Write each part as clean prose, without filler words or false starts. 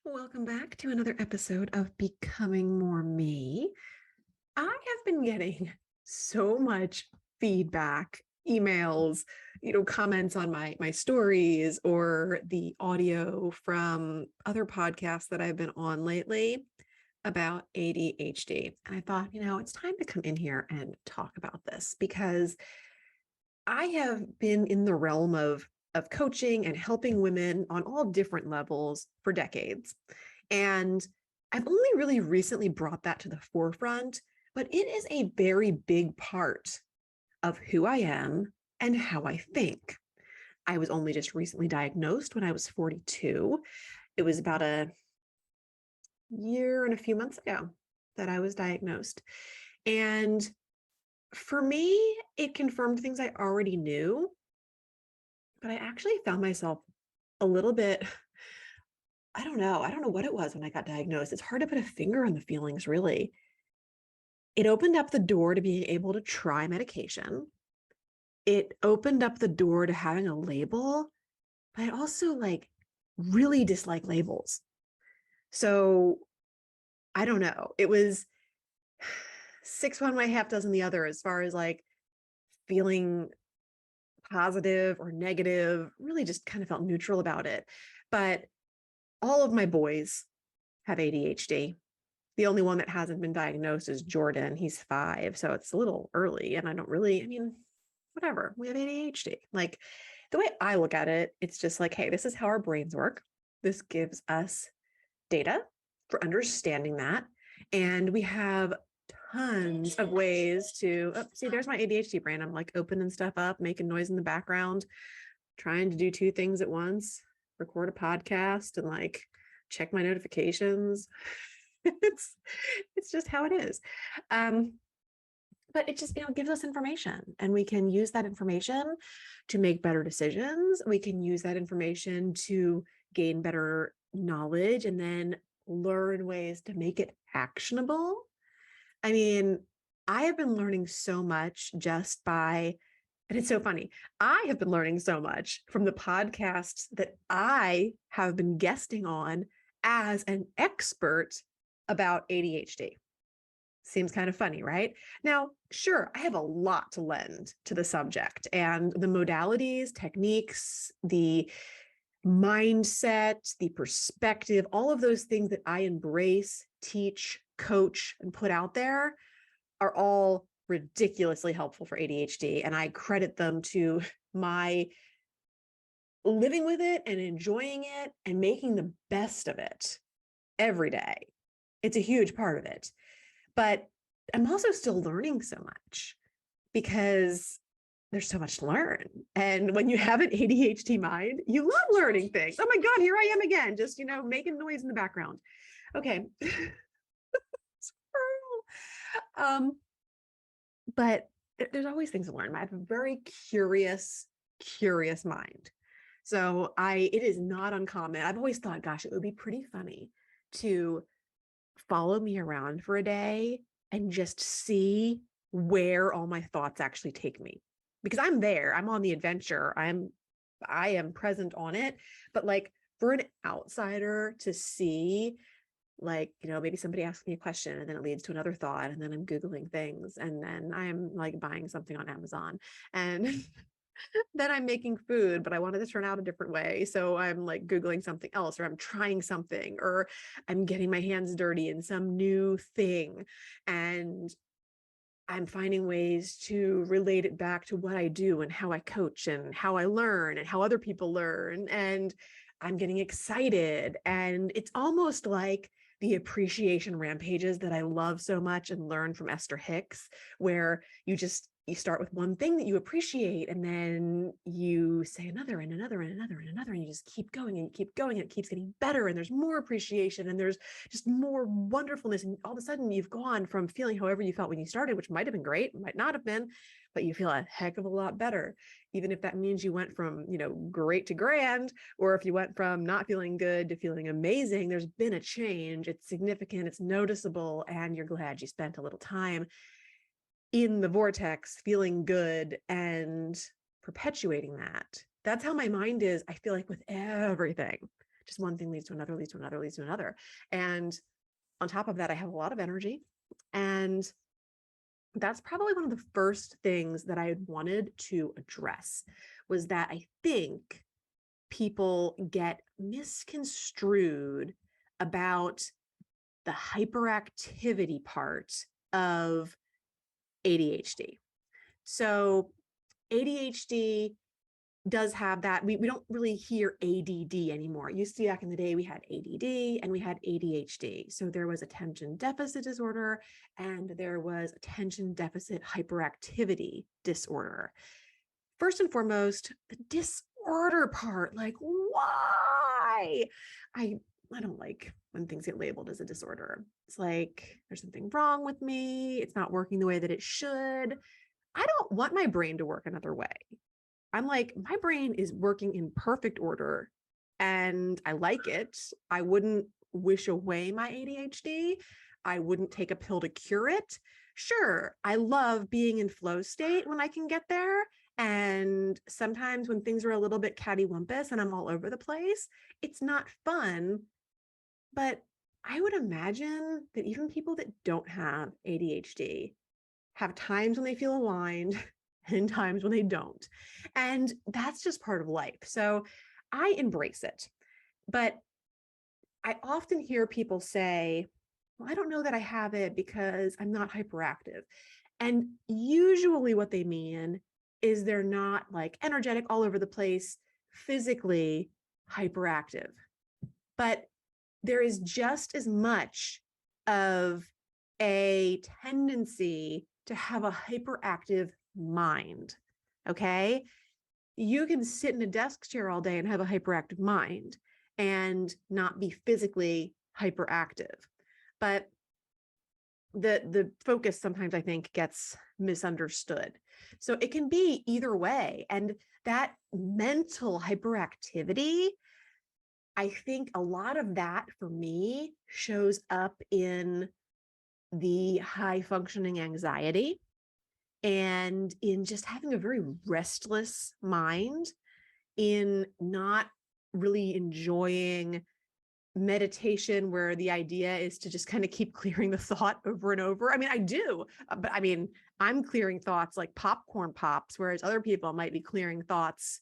Welcome back to another episode of Becoming More Me. I have been getting so much feedback, emails, comments on my stories or the audio from other podcasts that I've been on lately about ADHD. And I thought, it's time to come in here and talk about this because I have been in the realm of coaching and helping women on all different levels for decades. And I've only really recently brought that to the forefront, but it is a very big part of who I am and how I think. I was only just recently diagnosed when I was 42. It was about a year and a few months ago that I was diagnosed. And for me, it confirmed things I already knew, but I actually found myself a little bit, I don't know what it was when I got diagnosed. It's hard to put a finger on the feelings, really. It opened up the door to being able to try medication. It opened up the door to having a label, but I also really dislike labels. So I don't know. It was six one way, half dozen the other, as far as feeling positive or negative, really just kind of felt neutral about it. But all of my boys have ADHD. The only one that hasn't been diagnosed is Jordan. He's 5. So it's a little early. And I don't really, whatever. We have ADHD. Like the way I look at it, it's just like, hey, this is how our brains work. This gives us data for understanding that. And we have tons of ways to see, there's my ADHD brain. I'm opening stuff up, making noise in the background, trying to do 2 things at once, record a podcast and check my notifications. it's just how it is. But it just gives us information, and we can use that information to make better decisions. We can use that information to gain better knowledge and then learn ways to make it actionable. I have been learning so much just by, and it's so funny, I have been learning so much from the podcasts that I have been guesting on as an expert about ADHD. Seems kind of funny, right? Now, sure, I have a lot to lend to the subject and the modalities, techniques, the mindset, the perspective, all of those things that I embrace, teach, coach, and put out there are all ridiculously helpful for ADHD. And I credit them to my living with it and enjoying it and making the best of it every day. It's a huge part of it. But I'm also still learning so much because there's so much to learn. And when you have an ADHD mind, you love learning things. Oh my God, here I am again, just, making noise in the background. Okay. But there's always things to learn. I have a very curious mind. So it is not uncommon. I've always thought, gosh, it would be pretty funny to follow me around for a day and just see where all my thoughts actually take me. Because I'm there, I'm on the adventure, I am present on it. But for an outsider to see, maybe somebody asks me a question and then it leads to another thought, and then I'm Googling things, and then I'm buying something on Amazon, and then I'm making food, but I wanted to turn out a different way. So I'm Googling something else, or I'm trying something, or I'm getting my hands dirty in some new thing. And I'm finding ways to relate it back to what I do and how I coach and how I learn and how other people learn. And I'm getting excited. And it's almost like the appreciation rampages that I love so much and learn from Esther Hicks, where you start with one thing that you appreciate, and then you say another and another and another and another, and you just keep going and you keep going, and it keeps getting better, and there's more appreciation and there's just more wonderfulness. And all of a sudden you've gone from feeling however you felt when you started, which might have been great, might not have been, but you feel a heck of a lot better. Even if that means you went from, great to grand, or if you went from not feeling good to feeling amazing, there's been a change. It's significant, it's noticeable, and you're glad you spent a little time in the vortex, feeling good and perpetuating that. That's how my mind is, I feel like, with everything. just one thing leads to another, leads to another, leads to another. And on top of that, I have a lot of energy. And that's probably one of the first things that I wanted to address, was that I think people get misconstrued about the hyperactivity part of ADHD. So ADHD does have that. We don't really hear ADD anymore. It used to be back in the day, we had ADD and we had ADHD. So there was attention deficit disorder and there was attention deficit hyperactivity disorder. First and foremost, the disorder part, like why? I don't like when things get labeled as a disorder. It's like there's something wrong with me. It's not working the way that it should. I don't want my brain to work another way. I'm like, my brain is working in perfect order and I like it. I wouldn't wish away my ADHD. I wouldn't take a pill to cure it. Sure, I love being in flow state when I can get there. And sometimes when things are a little bit cattywampus and I'm all over the place, it's not fun. But I would imagine that even people that don't have ADHD have times when they feel aligned and times when they don't. And that's just part of life. So I embrace it. But I often hear people say, well, I don't know that I have it because I'm not hyperactive. And usually what they mean is they're not like energetic all over the place, physically hyperactive. But there is just as much of a tendency to have a hyperactive mind. Okay. You can sit in a desk chair all day and have a hyperactive mind and not be physically hyperactive. But the focus sometimes I think gets misunderstood. So it can be either way. And that mental hyperactivity, I think a lot of that for me shows up in the high functioning anxiety and in just having a very restless mind, in not really enjoying meditation where the idea is to just kind of keep clearing the thought over and over. I mean, I do, but I mean, I'm clearing thoughts like popcorn pops, whereas other people might be clearing thoughts.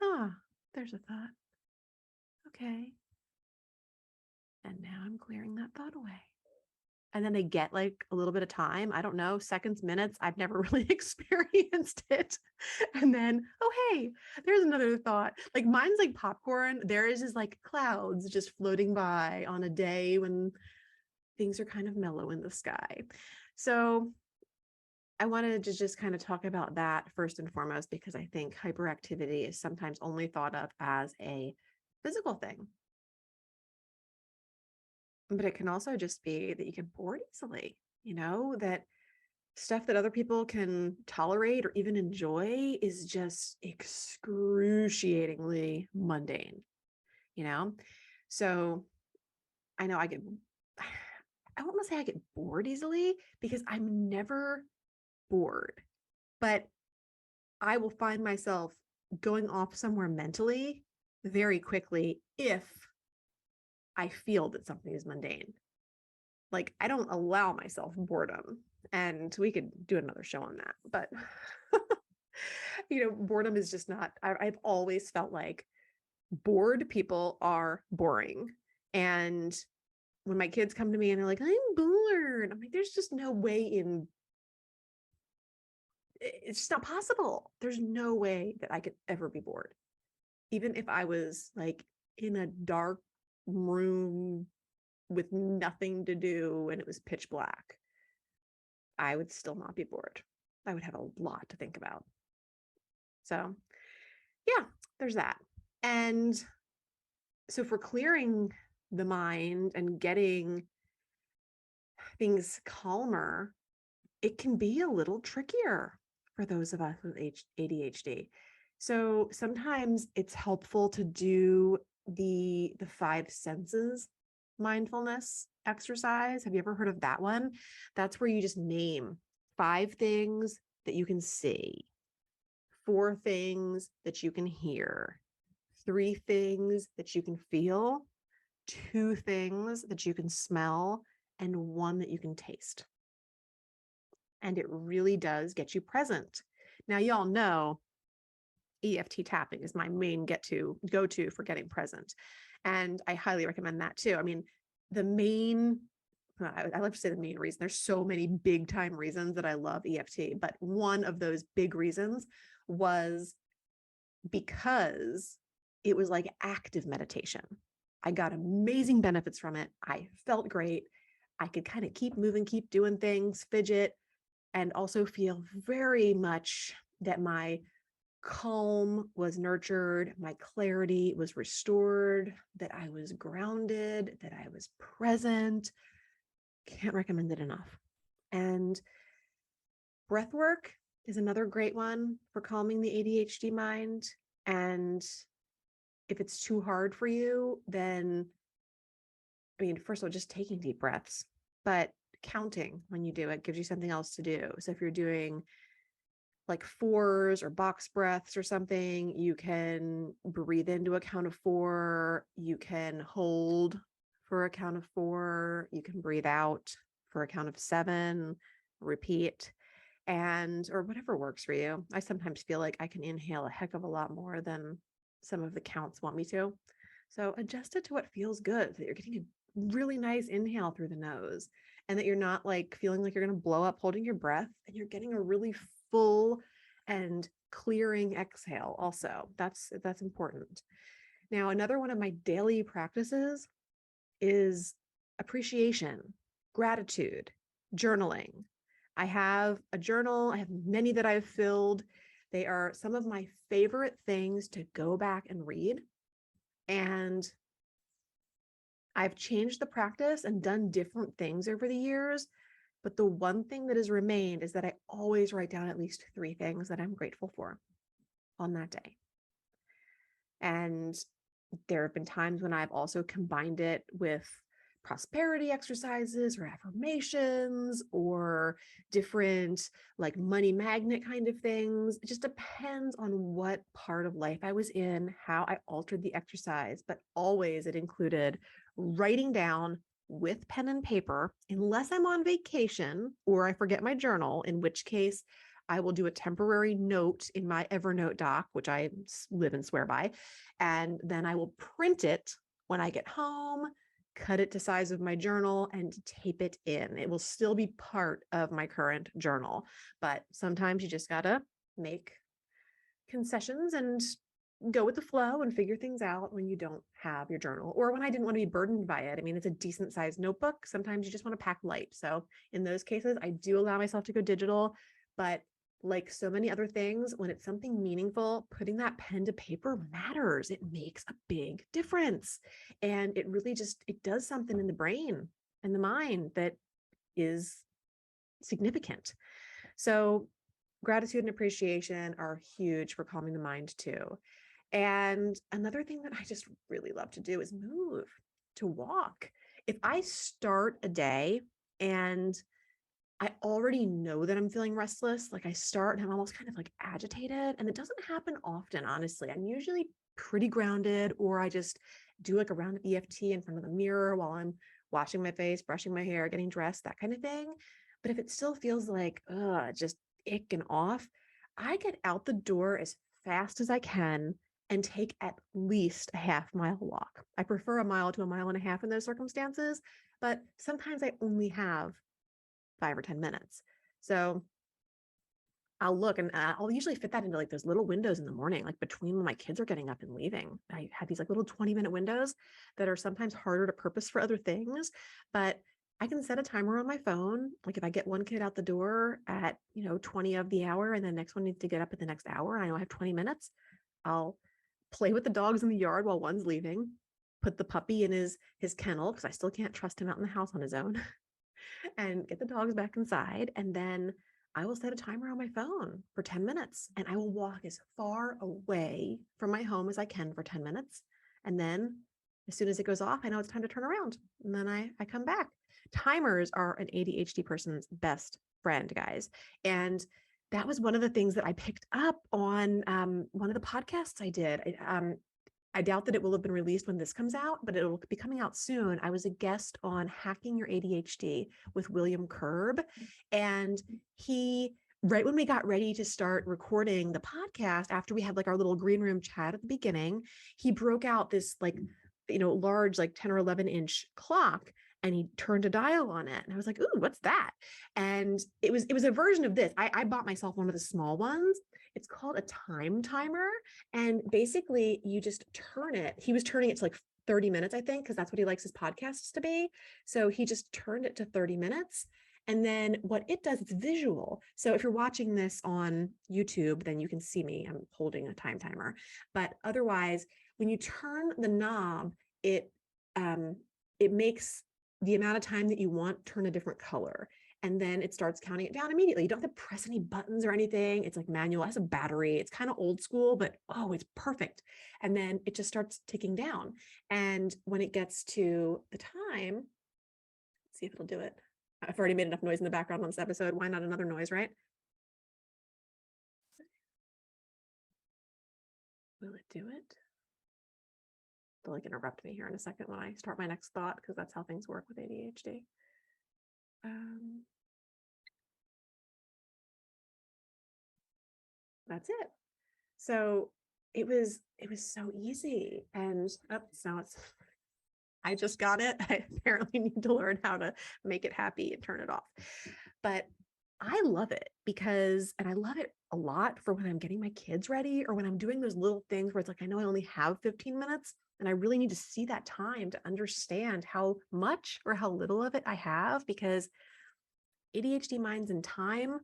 There's a thought. Okay. And now I'm clearing that thought away. And then they get like a little bit of time. I don't know, seconds, minutes. I've never really experienced it. And then, oh, hey, there's another thought. Like mine's like popcorn. Theirs is like clouds just floating by on a day when things are kind of mellow in the sky. So I wanted to just kind of talk about that first and foremost, because I think hyperactivity is sometimes only thought of as a physical thing. But it can also just be that you get bored easily, that stuff that other people can tolerate or even enjoy is just excruciatingly mundane, So I know I won't want to say I get bored easily because I'm never bored, but I will find myself going off somewhere mentally very quickly if I feel that something is mundane. Like I don't allow myself boredom, and we could do another show on that, but boredom is just not, I've always felt like bored people are boring. And when my kids come to me and they're like, I'm bored, I'm like, there's just no way it's just not possible. There's no way that I could ever be bored. Even if I was like in a dark room with nothing to do and it was pitch black, I would still not be bored. I would have a lot to think about. So yeah, there's that. And so for clearing the mind and getting things calmer, it can be a little trickier for those of us with ADHD. So sometimes it's helpful to do the 5 senses mindfulness exercise. Have you ever heard of that one? That's where you just name 5 things that you can see, 4 things that you can hear, 3 things that you can feel, 2 things that you can smell, and 1 that you can taste. And it really does get you present. Now, y'all know EFT tapping is my main go-to for getting present. And I highly recommend that too. I mean, I love to say the main reason. There's so many big time reasons that I love EFT, but one of those big reasons was because it was like active meditation. I got amazing benefits from it. I felt great. I could kind of keep moving, keep doing things, fidget, and also feel very much that my calm was nurtured, my clarity was restored, that I was grounded, that I was present. Can't recommend it enough. And breath work is another great one for calming the ADHD mind. And if it's too hard for you, then, I mean, first of all, just taking deep breaths, but counting when you do it gives you something else to do. So if you're doing like 4s or box breaths or something, you can breathe into a count of 4, you can hold for a count of 4, you can breathe out for a count of 7, repeat, or whatever works for you. I sometimes feel like I can inhale a heck of a lot more than some of the counts want me to. So adjust it to what feels good, so that you're getting a really nice inhale through the nose and that you're not like feeling like you're going to blow up holding your breath, and you're getting a really full and clearing exhale also. That's important. Now, another one of my daily practices is appreciation, gratitude, journaling. I have a journal. I have many that I've filled. They are some of my favorite things to go back and read. And I've changed the practice and done different things over the years. But the one thing that has remained is that I always write down at least 3 things that I'm grateful for on that day. And there have been times when I've also combined it with prosperity exercises or affirmations or different like money magnet kind of things. It just depends on what part of life I was in, how I altered the exercise, but always it included writing down with pen and paper, unless I'm on vacation or I forget my journal, in which case I will do a temporary note in my Evernote doc, which I live and swear by. And then I will print it when I get home, cut it to size of my journal, and tape it in. It will still be part of my current journal, but sometimes you just gotta make concessions and go with the flow and figure things out when you don't have your journal, or when I didn't want to be burdened by it. I mean, it's a decent sized notebook. Sometimes you just want to pack light. So in those cases, I do allow myself to go digital, but like so many other things, when it's something meaningful, putting that pen to paper matters. It makes a big difference. And it really it does something in the brain and the mind that is significant. So gratitude and appreciation are huge for calming the mind too. And another thing that I just really love to do is move, to walk. If I start a day and I already know that I'm feeling restless, like I start and I'm almost kind of like agitated, and it doesn't happen often, honestly. I'm usually pretty grounded, or I just do like a round of EFT in front of the mirror while I'm washing my face, brushing my hair, getting dressed, that kind of thing. But if it still feels like, just ick and off, I get out the door as fast as I can and take at least a half-mile walk. I prefer a mile to a mile and a half in those circumstances, but sometimes I only have 5 or 10 minutes. So I'll look and I'll usually fit that into like those little windows in the morning, like between when my kids are getting up and leaving. I have these like little 20-minute windows that are sometimes harder to purpose for other things, but I can set a timer on my phone. Like if I get one kid out the door at, 20 of the hour, and the next one needs to get up at the next hour, I know I have 20 minutes. I'll play with the dogs in the yard while one's leaving, put the puppy in his kennel, because I still can't trust him out in the house on his own, and get the dogs back inside. And then I will set a timer on my phone for 10 minutes, and I will walk as far away from my home as I can for 10 minutes. And then as soon as it goes off, I know it's time to turn around. And then I come back. Timers are an ADHD person's best friend, guys. And that was one of the things that I picked up on one of the podcasts I did. I doubt that it will have been released when this comes out, but it'll be coming out soon. I was a guest on Hacking Your ADHD with William Curb. And right when we got ready to start recording the podcast, after we had like our little green room chat at the beginning, he broke out this like, large, like 10 or 11 inch clock, and he turned a dial on it. And I was like, ooh, what's that? And it was a version of this. I bought myself one of the small ones. It's called a time timer. And basically you just turn it. He was turning it to like 30 minutes, I think, because that's what he likes his podcasts to be. So he just turned it to 30 minutes. And then what it does, it's visual. So if you're watching this on YouTube, then you can see me. I'm holding a time timer. But otherwise, when you turn the knob, it makes the amount of time that you want turn a different color. And then it starts counting it down immediately. You don't have to press any buttons or anything. It's like manual, it has a battery. It's kind of old school, but oh, it's perfect. And then it just starts ticking down. And when it gets to the time, let's see if it'll do it. I've already made enough noise in the background on this episode. Why not another noise, right? Will it do it? They'll like interrupt me here in a second when I start my next thought, because that's how things work with ADHD. That's it. So it was so easy. And so I just got it. I apparently need to learn how to make it happy and turn it off. But I love it and I love it a lot for when I'm getting my kids ready, or when I'm doing those little things where it's like, I know I only have 15 minutes and I really need to see that time to understand how much or how little of it I have, because ADHD minds and time,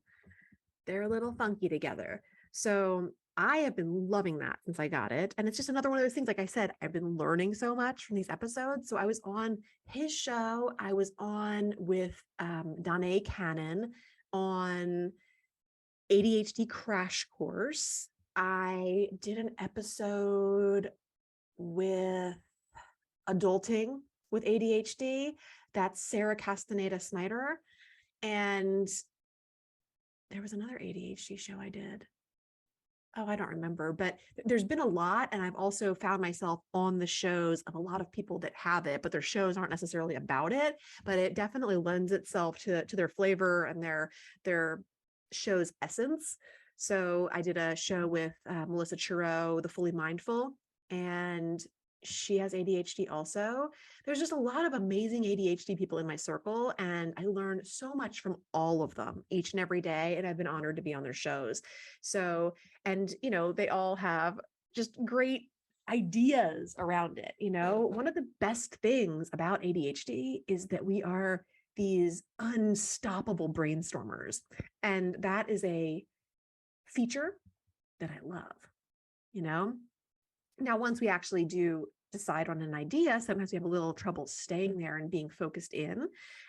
they're a little funky together. So I have been loving that since I got it. And it's just another one of those things, like I said, I've been learning so much from these episodes. So I was on his show. I was on with Danae Cannon on ADHD Crash Course. I did an episode with Adulting with ADHD. That's Sarah Castaneda Snyder. And there was another ADHD show I did. Oh, I don't remember, but there's been a lot. And I've also found myself on the shows of a lot of people that have it, but their shows aren't necessarily about it, but it definitely lends itself to their flavor and their show's essence. So I did a show with Melissa Churro, The Fully Mindful, and she has ADHD also. There's just a lot of amazing ADHD people in my circle, and I learn so much from all of them each and every day. And I've been honored to be on their shows. So, and they all have just great ideas around it. One of the best things about ADHD is that we are these unstoppable brainstormers. And that is a feature that I love. Now, once we actually do decide on an idea, sometimes we have a little trouble staying there and being focused in.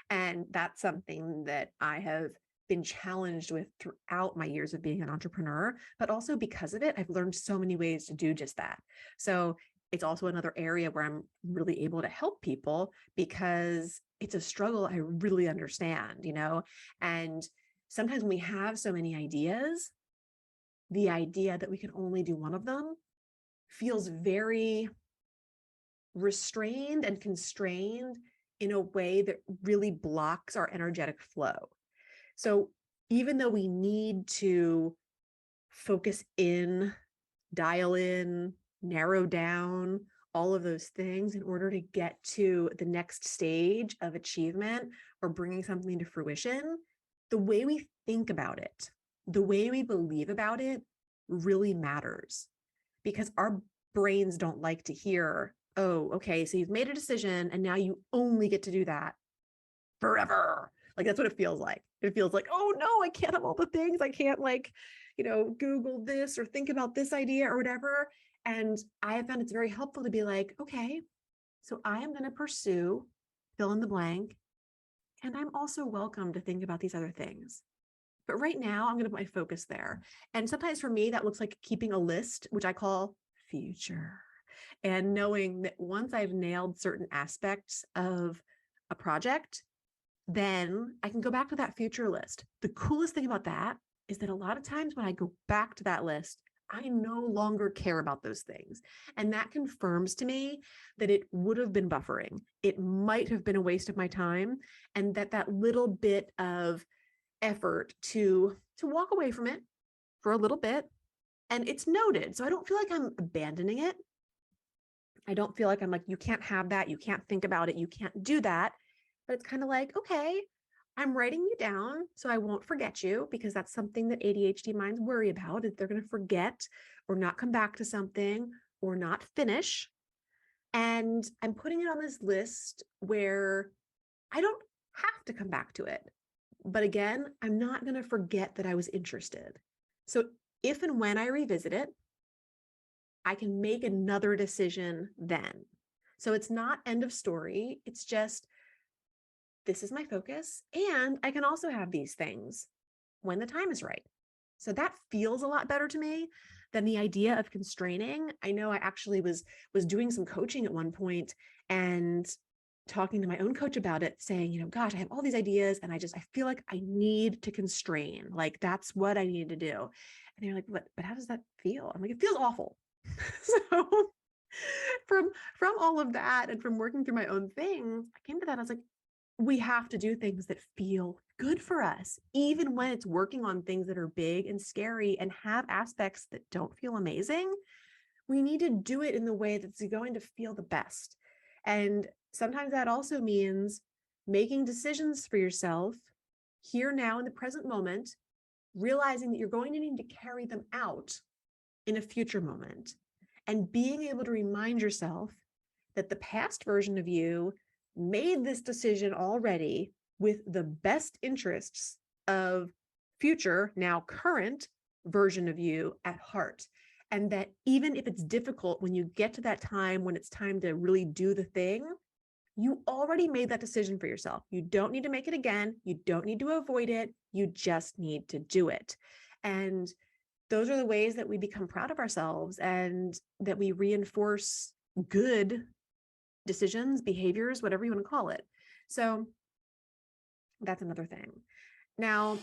And that's something that I have been challenged with throughout my years of being an entrepreneur, but also because of it, I've learned so many ways to do just that. So it's also another area where I'm really able to help people, because it's a struggle I really understand, and sometimes when we have so many ideas, the idea that we can only do one of them feels very restrained and constrained in a way that really blocks our energetic flow. So even though we need to focus in, dial in, narrow down, all of those things in order to get to the next stage of achievement or bringing something to fruition, the way we think about it, the way we believe about it really matters, because our brains don't like to hear, oh, okay, so you've made a decision and now you only get to do that forever. Like, that's what it feels like. It feels like, oh no, I can't have all the things. I can't Google this or think about this idea or whatever. And I have found it's very helpful to be like, okay, so I am going to pursue fill in the blank. And I'm also welcome to think about these other things. But right now I'm going to put my focus there. And sometimes for me, that looks like keeping a list, which I call future. And knowing that once I've nailed certain aspects of a project, then I can go back to that future list. The coolest thing about that is that a lot of times when I go back to that list, I no longer care about those things. And that confirms to me that it would have been buffering. It might have been a waste of my time, and that little bit of effort to walk away from it for a little bit, and it's noted. So I don't feel like I'm abandoning it. I don't feel like I'm like, you can't have that, you can't think about it, you can't do that. But it's kind of like, okay, I'm writing you down so I won't forget you, because that's something that ADHD minds worry about, is they're going to forget or not come back to something or not finish. And I'm putting it on this list where I don't have to come back to it. But again, I'm not going to forget that I was interested. So if and when I revisit it, I can make another decision then. So it's not end of story. It's just, this is my focus. And I can also have these things when the time is right. So that feels a lot better to me than the idea of constraining. I know I actually was doing some coaching at one point and talking to my own coach about it, saying, gosh, I have all these ideas and I feel like I need to constrain. Like that's what I need to do. And they're like, but how does that feel? I'm like, it feels awful. So from all of that and from working through my own thing, I came to that. I was like, we have to do things that feel good for us, even when it's working on things that are big and scary and have aspects that don't feel amazing. We need to do it in the way that's going to feel the best. And sometimes that also means making decisions for yourself here, now, in the present moment, realizing that you're going to need to carry them out in a future moment, and being able to remind yourself that the past version of you made this decision already with the best interests of future, now current version of you at heart. And that even if it's difficult, when you get to that time when it's time to really do the thing, you already made that decision for yourself. You don't need to make it again. You don't need to avoid it. You just need to do it. And those are the ways that we become proud of ourselves and that we reinforce good decisions, behaviors, whatever you want to call it. So that's another thing. Now,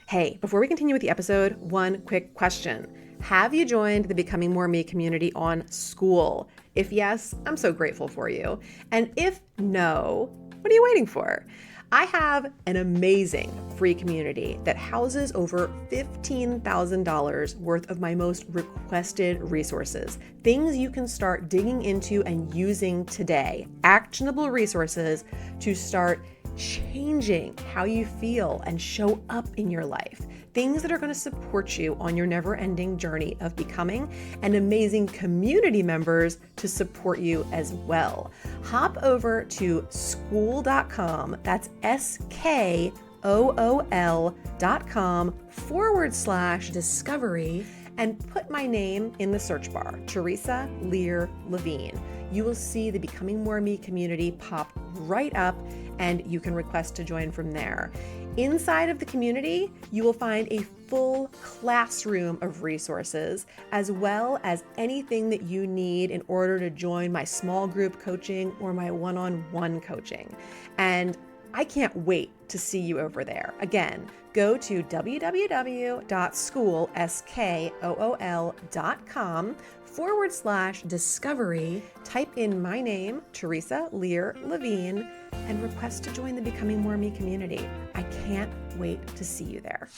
hey, before we continue with the episode, one quick question. Have you joined the Becoming More Me community on School? If yes, I'm so grateful for you. And if no, what are you waiting for? I have an amazing free community that houses over $15,000 worth of my most requested resources, things you can start digging into and using today, actionable resources to start changing how you feel and show up in your life. Things that are going to support you on your never-ending journey of becoming, and amazing community members to support you as well. Hop over to school.com, that's SKOOL.com/discovery, and put my name in the search bar, Teresa Lear Levine. You will see the Becoming More Me community pop right up, and you can request to join from there. Inside of the community, you will find a full classroom of resources, as well as anything that you need in order to join my small group coaching or my one-on-one coaching. And I can't wait to see you over there. Again, go to www.school.com/discovery, type in my name, Teresa Lear Levine, and request to join the Becoming More Me community. I can't wait to see you there.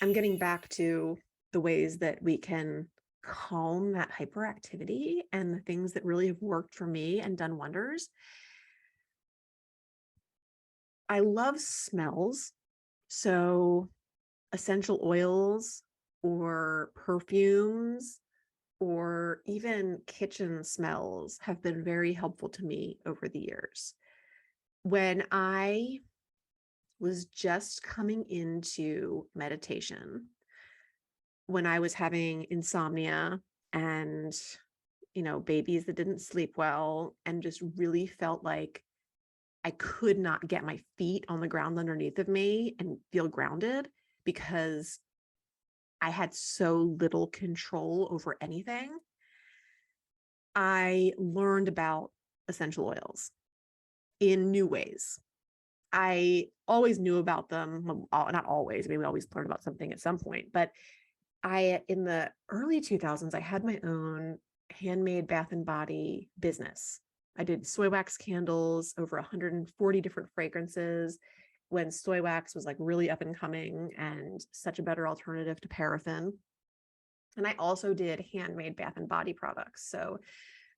I'm getting back to the ways that we can calm that hyperactivity and the things that really have worked for me and done wonders. I love smells. So essential oils or perfumes or even kitchen smells have been very helpful to me over the years. When I was just coming into meditation, when I was having insomnia and, babies that didn't sleep well, and just really felt like I could not get my feet on the ground underneath of me and feel grounded because I had so little control over anything, I learned about essential oils in new ways. I always knew about them. Well, not always. I mean, we always learn about something at some point, but in the early 2000s, I had my own handmade bath and body business. I did soy wax candles, over 140 different fragrances when soy wax was like really up and coming and such a better alternative to paraffin. And I also did handmade bath and body products. So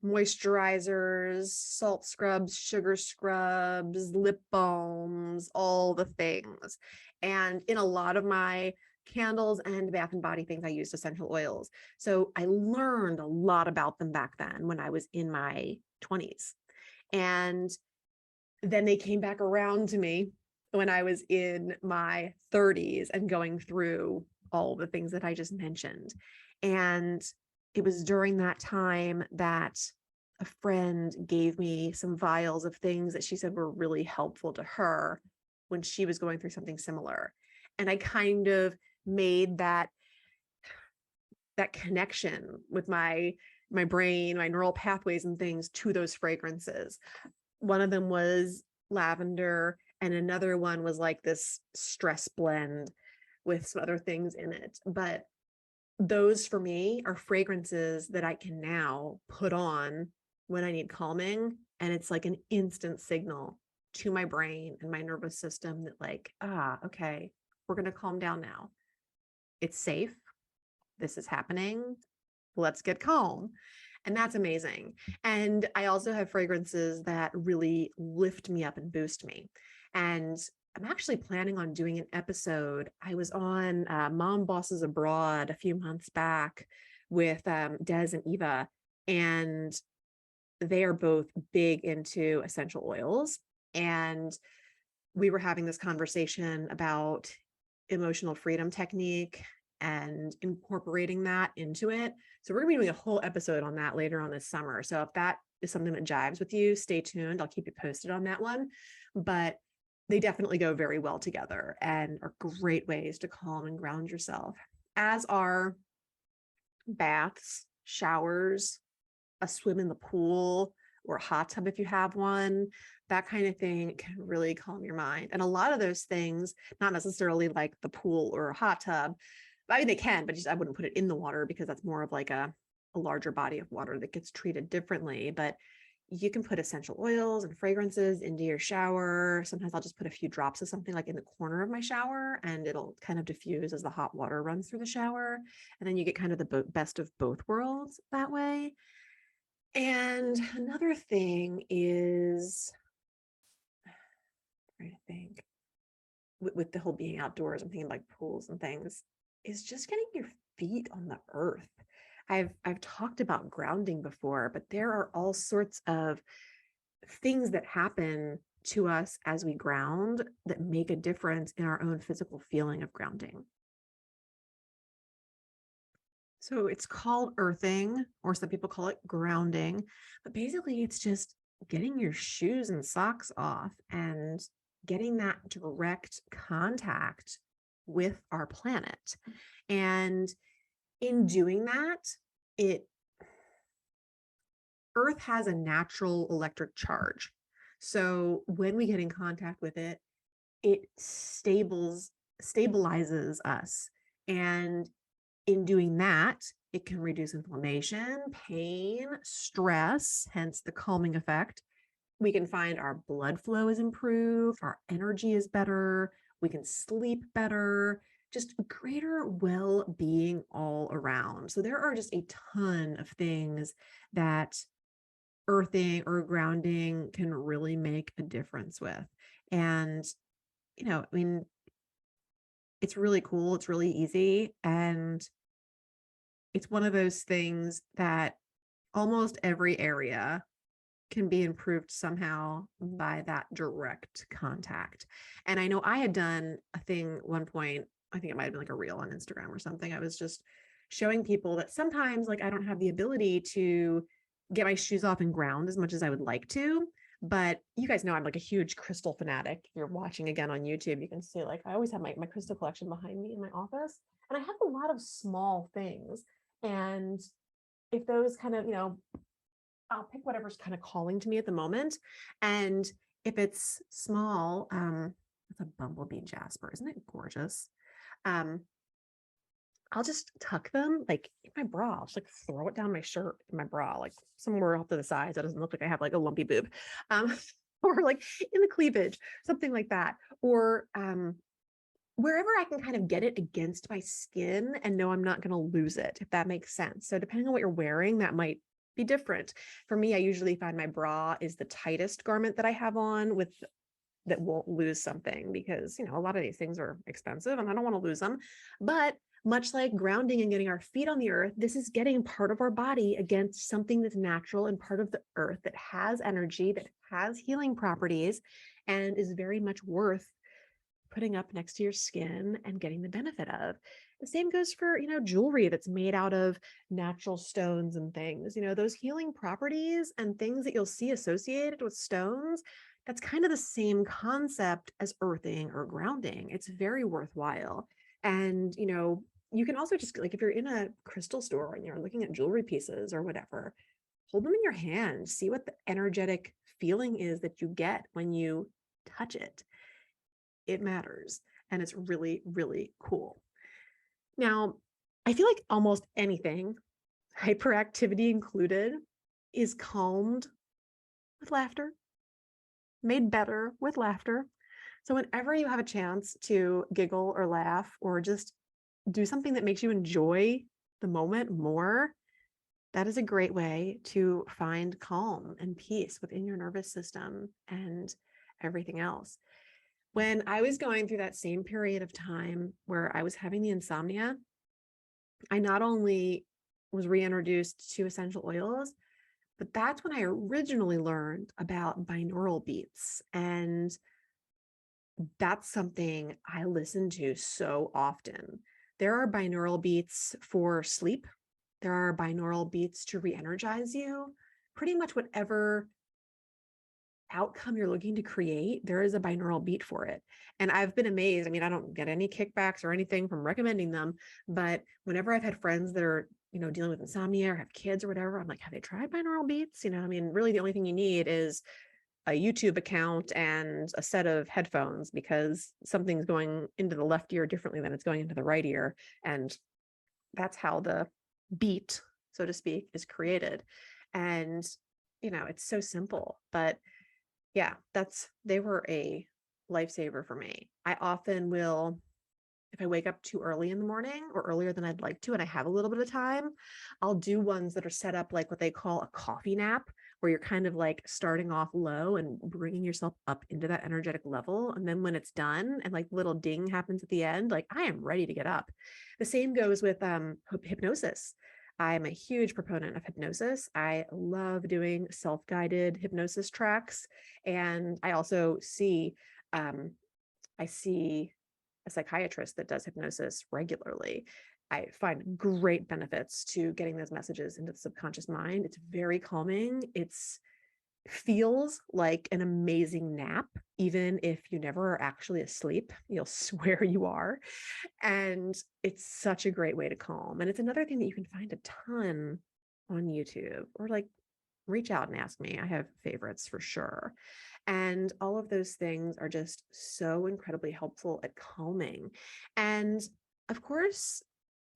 moisturizers, salt scrubs, sugar scrubs, lip balms, all the things. And in a lot of my candles and bath and body things, I used essential oils. So I learned a lot about them back then when I was in my 20s. And then they came back around to me when I was in my 30s and going through all the things that I just mentioned. And it was during that time that a friend gave me some vials of things that she said were really helpful to her when she was going through something similar. And I kind of made that connection with my brain, my neural pathways and things to those fragrances. One of them was lavender, and another one was like this stress blend with some other things in it. But those for me are fragrances that I can now put on when I need calming. And it's like an instant signal to my brain and my nervous system that like, okay, we're going to calm down now. It's safe. This is happening. Let's get calm. And that's amazing. And I also have fragrances that really lift me up and boost me. And I'm actually planning on doing an episode. I was on Mom Bosses Abroad a few months back with Des and Eva, and they are both big into essential oils. And we were having this conversation about emotional freedom technique and incorporating that into it. So we're going to be doing a whole episode on that later on this summer. So if that is something that jives with you, stay tuned. I'll keep you posted on that one. But they definitely go very well together and are great ways to calm and ground yourself, as are baths, showers, a swim in the pool, or a hot tub if you have one. That kind of thing can really calm your mind. And a lot of those things, not necessarily like the pool or a hot tub, I mean, they can, but just I wouldn't put it in the water because that's more of like a larger body of water that gets treated differently. But you can put essential oils and fragrances into your shower. Sometimes I'll just put a few drops of something like in the corner of my shower, and it'll kind of diffuse as the hot water runs through the shower. And then you get kind of the best of both worlds that way. And another thing is, I think, with the whole being outdoors, I'm thinking like pools and things, is just getting your feet on the earth. I've talked about grounding before, but there are all sorts of things that happen to us as we ground that make a difference in our own physical feeling of grounding. So it's called earthing, or some people call it grounding, but basically it's just getting your shoes and socks off and getting that direct contact with our planet. And in doing that, Earth has a natural electric charge. So when we get in contact with it, it stabilizes us. And in doing that, it can reduce inflammation, pain, stress, hence the calming effect. We can find our blood flow is improved, our energy is better, we can sleep better, just greater well-being all around. So there are just a ton of things that earthing or grounding can really make a difference with. And, I mean, it's really cool. It's really easy. And it's one of those things that almost every area can be improved somehow by that direct contact. And I know I had done a thing at one point, I think it might have been like a reel on Instagram or something. I was just showing people that sometimes like I don't have the ability to get my shoes off and ground as much as I would like to. But you guys know I'm like a huge crystal fanatic. If you're watching again on YouTube, you can see like I always have my crystal collection behind me in my office. And I have a lot of small things. And if those kind of, I'll pick whatever's kind of calling to me at the moment. And If it's small, it's a bumblebee jasper. Isn't it gorgeous? Um, I'll just tuck them like in my bra. I'll just like throw it down my shirt in my bra, like somewhere off to the side. So it doesn't look like I have like a lumpy boob. Um, or like in the cleavage, something like that. Or wherever I can kind of get it against my skin and know I'm not going to lose it, if that makes sense. So depending on what you're wearing, that might be different. For me, I usually find my bra is the tightest garment that I have on with that won't lose something because, a lot of these things are expensive and I don't want to lose them. But much like grounding and getting our feet on the earth, this is getting part of our body against something that's natural and part of the earth that has energy, that has healing properties, and is very much worth putting up next to your skin and getting the benefit of. The same goes for, jewelry that's made out of natural stones and things. Those healing properties and things that you'll see associated with stones, that's kind of the same concept as earthing or grounding. It's very worthwhile. And, you can also just like if you're in a crystal store and you're looking at jewelry pieces or whatever, hold them in your hand, see what the energetic feeling is that you get when you touch it. It matters. And it's really, really cool. Now, I feel like almost anything, hyperactivity included, is calmed with laughter, made better with laughter. So whenever you have a chance to giggle or laugh or just do something that makes you enjoy the moment more, that is a great way to find calm and peace within your nervous system and everything else. When I was going through that same period of time where I was having the insomnia, I not only was reintroduced to essential oils, but that's when I originally learned about binaural beats. And that's something I listen to so often. There are binaural beats for sleep. There are binaural beats to re-energize you. Pretty much whatever outcome you're looking to create, there is a binaural beat for it. And I've been amazed. I mean, I don't get any kickbacks or anything from recommending them, but whenever I've had friends that are, dealing with insomnia or have kids or whatever, I'm like, have they tried binaural beats? I mean, really the only thing you need is a YouTube account and a set of headphones because something's going into the left ear differently than it's going into the right ear. And that's how the beat, so to speak, is created. And, it's so simple, but yeah, they were a lifesaver for me. I often will, if I wake up too early in the morning or earlier than I'd like to, and I have a little bit of time, I'll do ones that are set up like what they call a coffee nap, where you're kind of like starting off low and bringing yourself up into that energetic level. And then when it's done and like little ding happens at the end, like I am ready to get up. The same goes with hypnosis. I'm a huge proponent of hypnosis. I love doing self-guided hypnosis tracks. And I also I see a psychiatrist that does hypnosis regularly. I find great benefits to getting those messages into the subconscious mind. It's very calming. It's feels like an amazing nap, even if you never are actually asleep. You'll swear you are. And it's such a great way to calm. And it's another thing that you can find a ton on YouTube or like reach out and ask me. I have favorites for sure. And all of those things are just so incredibly helpful at calming. And of course,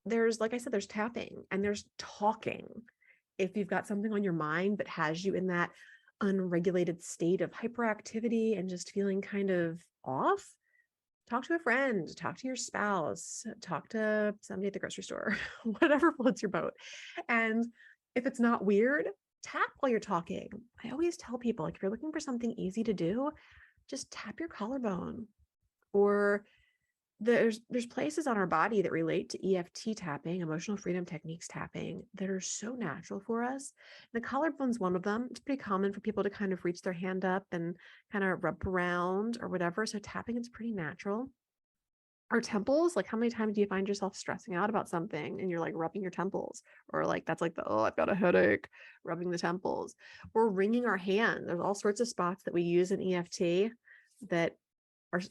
like I said, there's tapping and there's talking. If you've got something on your mind that has you in that unregulated state of hyperactivity and just feeling kind of off, talk to a friend, talk to your spouse, talk to somebody at the grocery store, whatever floats your boat. And if it's not weird, tap while you're talking. I always tell people, like, if you're looking for something easy to do, just tap your collarbone. Or there's places on our body that relate to EFT tapping, emotional freedom techniques tapping, that are so natural for us. The collarbone's one of them. It's pretty common for people to kind of reach their hand up and kind of rub around or whatever. So tapping is pretty natural. Our temples, like how many times do you find yourself stressing out about something and you're like rubbing your temples, or like that's like oh, I've got a headache, rubbing the temples, or wringing our hand. There's all sorts of spots that we use in EFT that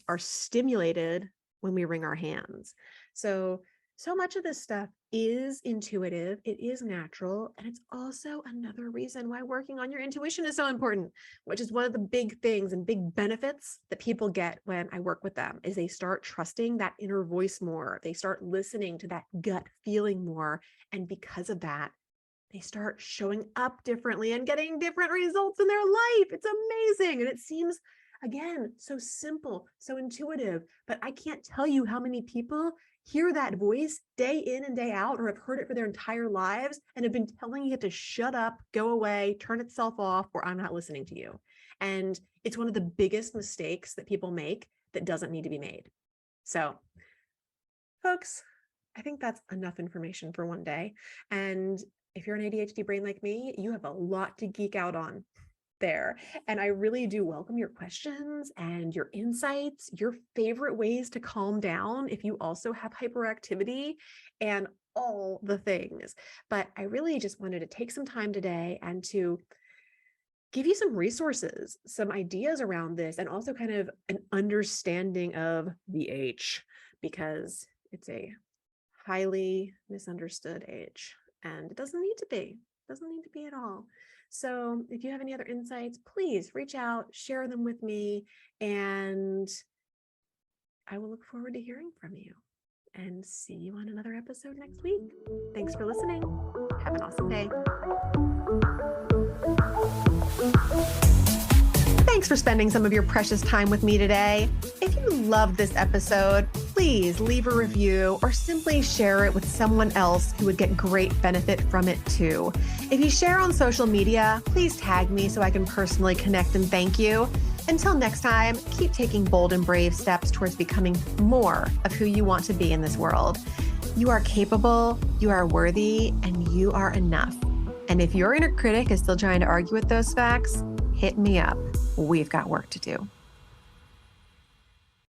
are stimulated when we wring our hands. So So much of this stuff is intuitive, it is natural, and it's also another reason why working on your intuition is so important, which is one of the big things and big benefits that people get when I work with them is they start trusting that inner voice more. They start listening to that gut feeling more, and because of that, they start showing up differently and getting different results in their life. It's amazing. And it seems, again, so simple, so intuitive, but I can't tell you how many people hear that voice day in and day out, or have heard it for their entire lives and have been telling it to shut up, go away, turn itself off, or I'm not listening to you. And it's one of the biggest mistakes that people make that doesn't need to be made. So, folks, I think that's enough information for one day. And if you're an ADHD brain like me, you have a lot to geek out on there. And I really do welcome your questions and your insights, your favorite ways to calm down if you also have hyperactivity, and all the things. But I really just wanted to take some time today and to give you some resources, some ideas around this, and also kind of an understanding of the H, because it's a highly misunderstood age, and it doesn't need to be. It doesn't need to be at all. So if you have any other insights, please reach out, share them with me, and I will look forward to hearing from you, and see you on another episode next week. Thanks for listening. Have an awesome day. Thanks for spending some of your precious time with me today. If you loved this episode, please leave a review or simply share it with someone else who would get great benefit from it too. If you share on social media, please tag me so I can personally connect and thank you. Until next time, keep taking bold and brave steps towards becoming more of who you want to be in this world. You are capable, you are worthy, and you are enough. And if your inner critic is still trying to argue with those facts, hit me up. We've got work to do.